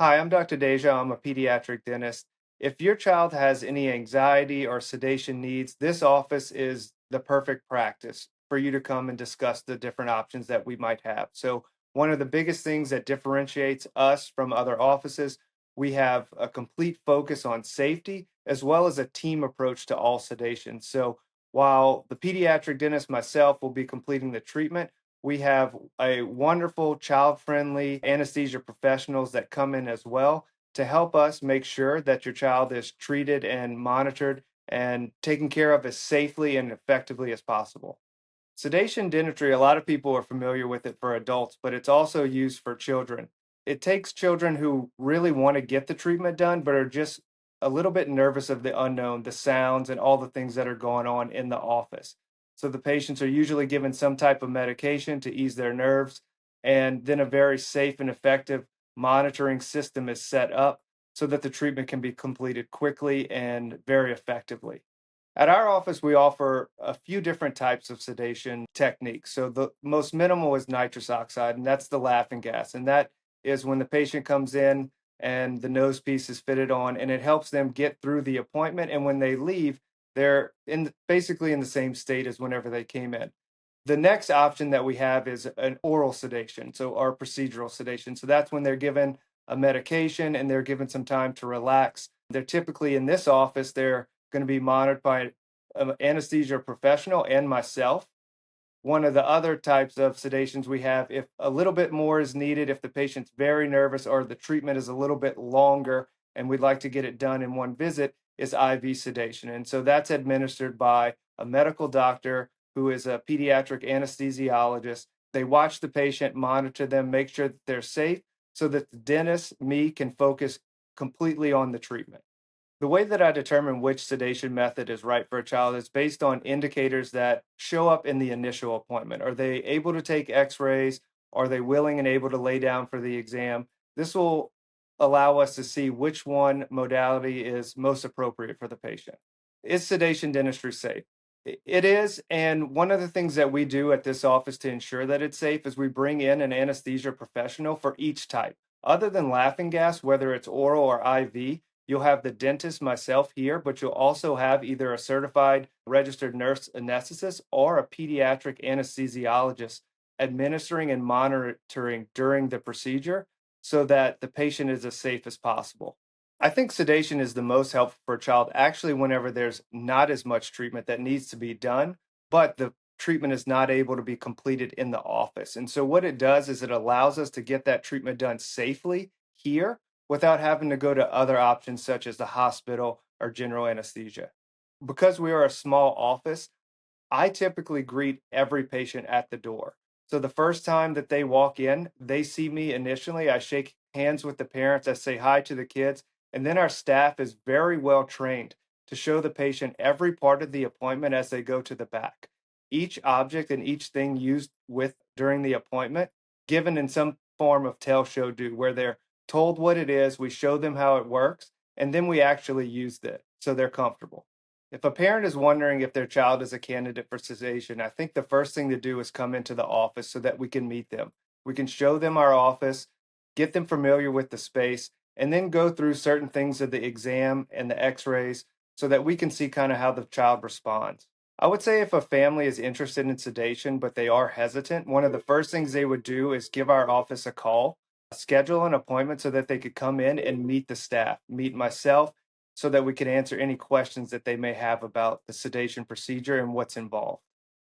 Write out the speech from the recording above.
Hi, I'm Dr. Deja. I'm a pediatric dentist. If your child has any anxiety or sedation needs, this office is the perfect practice for you to come and discuss the different options that we might have. So, one of the biggest things that differentiates us from other offices, we have a complete focus on safety as well as a team approach to all sedation. So, while the pediatric dentist myself will be completing the treatment, we have a wonderful child-friendly anesthesia professionals that come in as well to help us make sure that your child is treated and monitored and taken care of as safely and effectively as possible. Sedation dentistry, a lot of people are familiar with it for adults, but it's also used for children. It takes children who really want to get the treatment done, but are just a little bit nervous of the unknown, the sounds, and all the things that are going on in the office. So the patients are usually given some type of medication to ease their nerves, and then a very safe and effective monitoring system is set up so that the treatment can be completed quickly and very effectively. At our office, we offer a few different types of sedation techniques. So the most minimal is nitrous oxide, and that's the laughing gas. And that is when the patient comes in and the nose piece is fitted on, and it helps them get through the appointment. And when they leave, they're basically in the same state as whenever they came in. The next option that we have is an oral sedation, so our procedural sedation. So that's when they're given a medication and they're given some time to relax. They're typically in this office, they're going to be monitored by an anesthesia professional and myself. One of the other types of sedations we have, if a little bit more is needed, if the patient's very nervous or the treatment is a little bit longer and we'd like to get it done in one visit, is IV sedation. And so that's administered by a medical doctor who is a pediatric anesthesiologist. They watch the patient, monitor them, make sure that they're safe so that the dentist, me, can focus completely on the treatment. The way that I determine which sedation method is right for a child is based on indicators that show up in the initial appointment. Are they able to take x-rays? Are they willing and able to lay down for the exam? This will allow us to see which one modality is most appropriate for the patient. Is sedation dentistry safe? It is, and one of the things that we do at this office to ensure that it's safe is we bring in an anesthesia professional for each type. Other than laughing gas, whether it's oral or IV, you'll have the dentist, myself here, but you'll also have either a certified registered nurse anesthetist or a pediatric anesthesiologist administering and monitoring during the procedure so that the patient is as safe as possible. I think sedation is the most helpful for a child actually whenever there's not as much treatment that needs to be done, but the treatment is not able to be completed in the office. And so what it does is it allows us to get that treatment done safely here without having to go to other options such as the hospital or general anesthesia. Because we are a small office, I typically greet every patient at the door. So the first time that they walk in, they see me initially. I shake hands with the parents, I say hi to the kids, and then our staff is very well trained to show the patient every part of the appointment as they go to the back. Each object and each thing used with during the appointment, given in some form of tell, show, do, where they're told what it is, we show them how it works, and then we actually use it so they're comfortable. If a parent is wondering if their child is a candidate for sedation, I think the first thing to do is come into the office so that we can meet them. We can show them our office, get them familiar with the space, and then go through certain things of the exam and the x-rays so that we can see kind of how the child responds. I would say if a family is interested in sedation, but they are hesitant, one of the first things they would do is give our office a call, schedule an appointment so that they could come in and meet the staff, meet myself, so that we could answer any questions that they may have about the sedation procedure and what's involved.